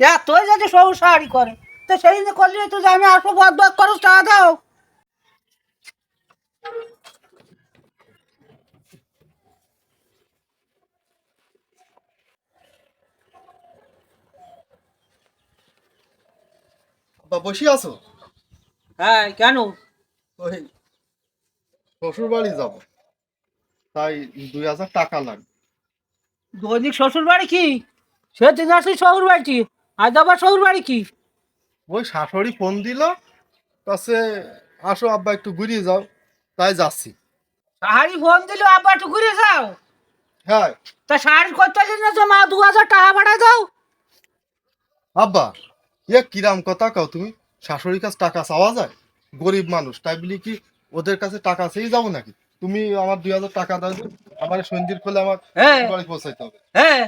এতই যদি সংসারই করে তো সেই দিনে করলে তো যে আমি আসবো বদ বদ করো টাকা দাও। বা বসে আছো? হ্যাঁ কেন? ওই শ্বশুর বাড়ি যাবো, তাই 2000 টাকা লাগবে। দৈনিক শ্বশুর বাড়ি কি? সেদিন আসি শ্বশুর বাড়ি, আজ আবার শ্বশুর বাড়ি কি? ওই শাশুড়ি ফোন দিল, কাছে আসো আব্বা একটু ঘুরিয়ে যাও, তাই যাচ্ছি। শাড়ি ফোন দিল আবার একটু ঘুরে যাও? হ্যাঁ। তা শাড়ি করতে না তো মা 2000 টাকা ভাড়া দাও। আব্বা কিরাম কথা কও তুমি? শাশুড়ির কাছে টাকা চাওয়া যায়? গরিব মানুষ তাই বলি কি ওদের কাছে টাকা চেয়ে যাবো নাকি? তুমি আমার 2000 টাকা দাও, আমার সন্ধির খোলে আমার হ্যাঁ শ্বশুর বাড়ি পৌঁছাইতে হবে। হ্যাঁ,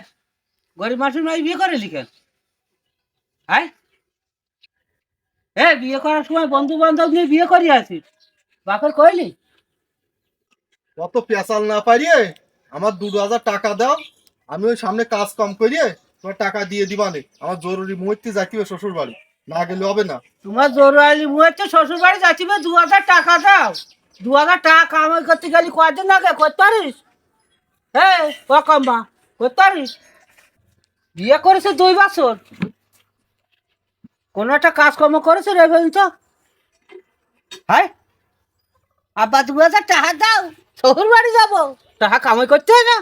গরিব মানুষের নয় বিয়ে করে লিখেন। হ্যাঁ হ্যাঁ, বিয়ে করার সময় বন্ধু বান্ধব নিয়ে বিয়ে করি আছিস, বাপের কইলি? অত পেঁচাল না পারিয়ে আমার 2000 টাকা দাও, আমি ওই সামনে কাজ কম করিয়ে তোমার টাকা দিয়ে দিবানে। আমার জরুরি মুহূর্তে যাইতে হবে শ্বশুর বাড়ি, না গেলে হবে না। তোমার জোরালি মুহূর্তে শ্বশুর বাড়ি যাচ্ছি 2000 টাকা দাও। 2000 টাকা কামাই করতে গেলি কয়দিন আগে করতে পারিস? হ্যাঁ ও কম্বা করতে পারিস? বিয়ে করেছে 2 বছর, কোনো একটা কাজকর্ম করেছে রে বলুন তো? হ্যাঁ, আব্বা 2000 টাকা দাও, শ্বশুর বাড়ি যাবো, টাকা কামাই করতে হয় না?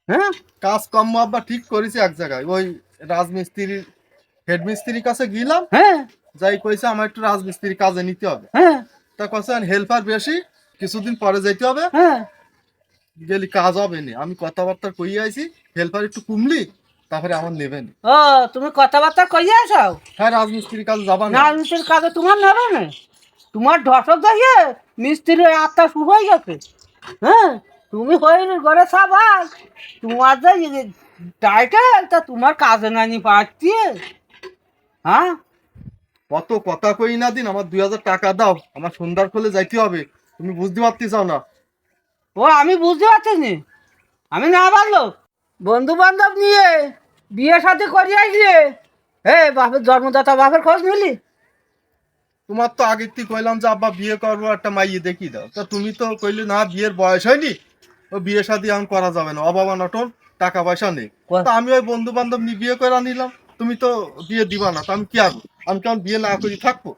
হ্যাঁ কাজ কম আব্বা ঠিক করেছি এক জায়গায়, ওই রাজমিস্ত্রির হেড মিস্ত্রির কাছে গেলাম, হ্যাঁ যাই কইছে আমার একটু রাজমিস্ত্রির কাজে নিতে হবে। হ্যাঁ তা কছে হেল্পার বেশি, কিছুদিন পরে যাইতে হবে, হ্যাঁ। গেলি কাজ হবে না। আমি কথাবার্তা কই আইছি, হেল্পার একটু কমলি তারপরে আমার নেবেন। ও তুমি কথাবার্তা কইয়া আসাও? হ্যাঁ, রাজমিস্ত্রির কাজে যাবা না? না মিস্ত্রির কাজে তোমার নেবে না? তোমার ঢসক দেখিয়ে মিস্ত্রির আত্মা শুরু হয়ে গেছে। হ্যাঁ, তুমি হয়ে ঘরে সাবাস, তোমার যে টাইটেল তা তোমার কাজে নানি পাচ্ছি। হ্যাঁ কত কথা কই না দিন, আমার 2000 টাকা দাও, আমার সন্ধ্যার খোলে যাইতে হবে। তুমি বুঝতে পারতে চাও না? ও আমি বুঝতে পারছি নি, আমি না পারলো বন্ধু বান্ধব নিয়ে বিয়ে শাদি করিয়ে আসলে। হে বাপের জন্মদাতা বাপের খোঁজ নিলি? তোমার তো আগের থেকে কইলাম যে আব্বা বিয়ে করবো, একটা মাইয়ে দেখি দাও, তা তুমি তো কইলে না বিয়ের বয়স হয়নি, ও বিয়ে শাদি এখন করা যাবে না, অবাবা নটন, টাকা পয়সা নেই। তা আমি ওই বন্ধু বান্ধব নিয়ে বিয়ে করে নিলাম, তুমি তো বিয়ে দিবা না, তা আমি কি আনবো? আমি কেমন বিয়ে না করি থাকবো?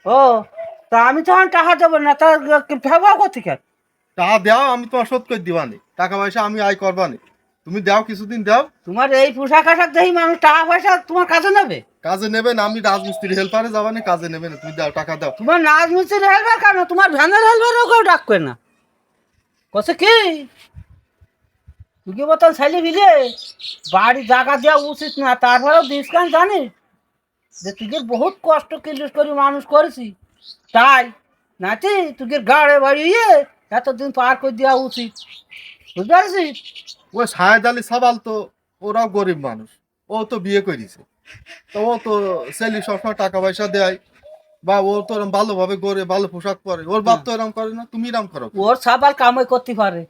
ও তা আমি তখন টাকা দেবো না, তা ভেবা কোথেকে? টাকা দাও, আমি তোমার শোধ করে দিবা নি, টাকা পয়সা আমি আয় করবা নি, তুমি দাও, কিছুদিন দাও। তোমার এই পোশাক আশাক দেখি মানুষ টাকা পয়সা তোমার কাছে নেবে? কাজে নেবে না, আমি রাজমিস্ত্রি হেল্পারে যাবা না, কাজে নেবে না, তুমি দাও, টাকা দাও। তোমার রাজমিস্ত্রির হেলবার কেন, তোমার ভ্যানের হেলবারও কেউ ডাকবে না। কছে কি তুই মতন ছেলে বিলে বাড়ি জায়গা দেওয়া উচিত না, তারপরেও দিস কান জানিস যে তুই বহুত কষ্ট কিলিশ করে মানুষ করেছি, তাই নাতি তুই গাড়ে বাড়িয়ে এতদিন পার করে দেওয়া উচিত, বুঝতে পারছিস? ওই সাহেদ আলী সাবাল তো, ওরাও গরিব মানুষ, ও তো বিয়ে করেছে, তো ও তো ছেলে সবসময় টাকা পয়সা দেয়, বা ও তো এরকম ভালোভাবে গড়ে ভালো পোশাক পরে, ওর বাপ তো এরকম করে না, তুমি এরকম করো। ওর সাবাল কামাই করতে পারে,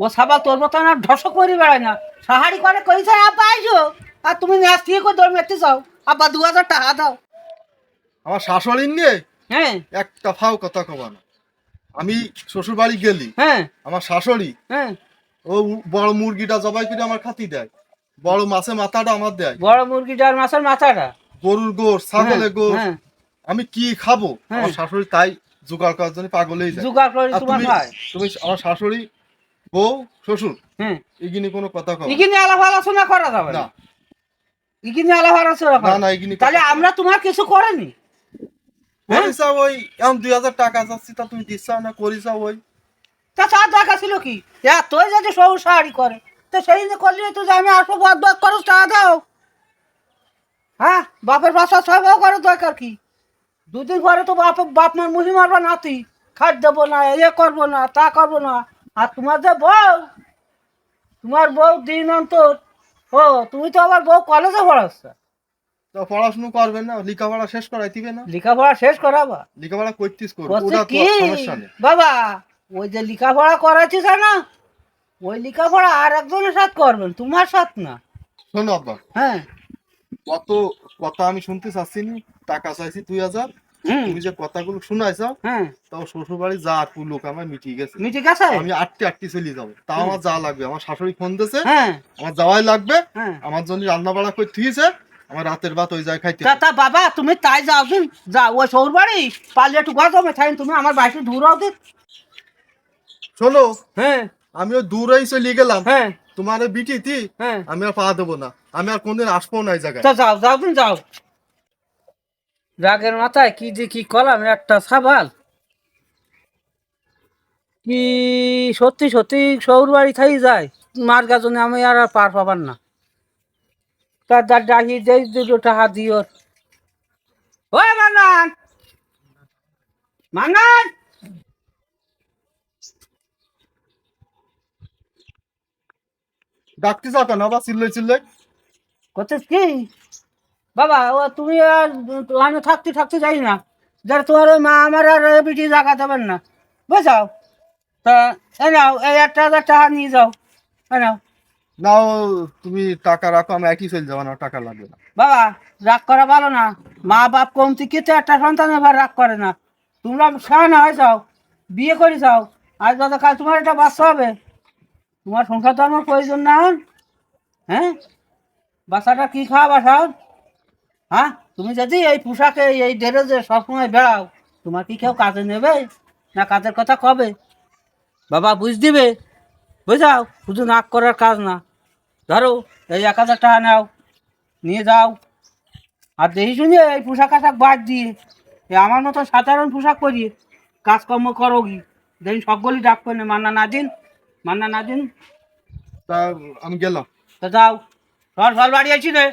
ও সাবাল তোর মতো না ঢসক করে বেড়ায় না, সাহারি করে কইছে আব্বা আইসো, আর তুমি ন্যাস থেকে করে দৌড় মেরতে চাও, আব্বা 2000 টাকা দাও। আমার শাশুড়ি নিয়ে হ্যাঁ একটা ফাও কথা কবা না। আমি শ্বশুর বাড়ি গেলি, হ্যাঁ আমার শাশুড়ি হ্যাঁ, ও বড় মুরগিটা জবাই করে আমার খাতি দেয়, বড় মাছের মাথাটা আমার দেয়, বড় মুরগিটার মাছের মাথাটা, গরুর গোশ, ছাগলের গোশ, হ্যাঁ আমি কি খাবো? হ্যাঁ। আমার শাশুড়ি তাই জোগাড় করার জন্য পাগলেই যায়। জোগাড় করে আর তোমার তুমি খায়। তুমি আমার শাশুড়ি, বউ, শ্বশুর, হ্যাঁ, এগিনি কোনো কথা কও ইগিনি আলাপ আলোচনা করা যাবে না। না, ইগিনি আলাপ আলোচনা না করা। না, এগিনি তাহলে আমরা তোমার কিছু করেনি? হ্যাঁ? করিসা ওই এখন 2000 টাকা যাচ্ছি, তা তুমি দিচ্ছাও না, করিসা ওই। তা তার দেখা ছিল কি? তুই যদি সংসারই করে তো সেই দিনে করলে তো যে আমি আসবো বদ বদ করো টাকা দাও। হ্যাঁ, বাপের বাসা সবাই করার দরকার কি? দুদিন পরে তো বাপ মার মুহি মারবা নাতি, খাট দেবো না, এ করবো না, তা করবো না। আর তোমার যে বউ, তোমার বউ দিন অন্তর, ও তুমি তো আবার বউ কলেজে পড়াচ্ছ, তো পড়াশুনো করবে না, লেখাপড়া শেষ করাই দিবে না? লেখাপড়া শেষ করাবা? লেখাপড়া করতিস করো, বলছে ওটা তো কি সমস্যা নেই। বাবা, ওই যে লেখাপড়া করাচ্ছিস না, ওই লেখাপড়া আর একজনের সাথে করবেন, তোমার সাথে না। শোনো আব্বা, হ্যাঁ কত কথা আমি শুনতে চাচ্ছি নি, টাকা চাইছি 2000, হুম। তুমি যে কথাগুলো শুনাইছ, হ্যাঁ, তাও শ্বশুর বাড়ি যা আর লোক আমার মিটিয়ে গেছে। মিটিং আছে। আমি আটটি আটটি চলে যাবো, তাও আমার যা লাগবে। আমার শাশুড়ি ফোন দিয়েছে, হ্যাঁ, আমার যাওয়াই লাগবে। হ্যাঁ। আমার জন্য রান্না বাড়া করে ঠিকছে, আমার রাতের ভাত ওই জায়গায় খাইতে তা বাবা তুমি তাই যাও দিন, যাও ওই শহর বাড়ি পারলে একটু গজমে থাকেন, তুমি আমার বাড়িতে দূর হও দিন। শোনো, হ্যাঁ, আমি ওই দূরেই চলে গেলাম, হ্যাঁ, তোমার বিটিতি হ্যাঁ। আমি আর পা দেবো না। আমি আর কোনদিন আসবো না এই জায়গায়। তা যাও, যাও দিন যাও। রাগের মাথায় কি যে কি করলাম, একটা সাবাল কি সত্যি সত্যি শহর বাড়ি থাই যায়, মার গাজনে আমি আর আর পার পাবার না। তার ডাকি দেই দুটো টাকা দিও। ওই মান্নান, মান্নান, ডাকতে যাও কেন আবার চিল্লাই চিল্লাই? করছিস কি বাবা? ও তুমি আর আমি থাকতে থাকতে যাই না, যারা তোমার ওই মা আমার আর বিটি জায়গা দেবেন না, বুঝাও। তা এ নাও, এই 1,000 টাকা নিয়ে যাও, এ নাও। নাও, তুমি টাকা রাখো, আমি একই চলে যাবো না, টাকা লাগবে না। বাবা রাগ করা ভালো না, মা বাপ কমতি কিন্তু একটা সন্তান এবার রাগ করে না। তোমরা শাহানা হয়ে যাও, বিয়ে করে যাও, আজ বাদে কাল তোমার একটা বাচ্চা হবে, তোমার সংসার তো আমার প্রয়োজন না। হ্যাঁ, বাচ্চাটা কি খাওয়া বাসাও? হ্যাঁ, তুমি যদি এই পোশাকে এই ড্রেসে সবসময় বেড়াও, তোমার কি কেউ কাজে নেবে? না কাজের কথা কবে? বাবা বুঝ দিবে, বুঝাও, শুধু নাক করার কাজ না। ধরো এই 1,000 টাকা নাও, নিয়ে যাও। আর দেখি শুনি এই পোশাক আশাক বাদ দিয়ে এই আমার মতো সাধারণ পোশাক পরিয়ে কাজকর্ম করো কি, দেখি সকলেই ডাক করে মান্না না দিন, মান্না না দিন। তা আমি গেলাম। তা যাও, সর সর বাড়ি আছি রে।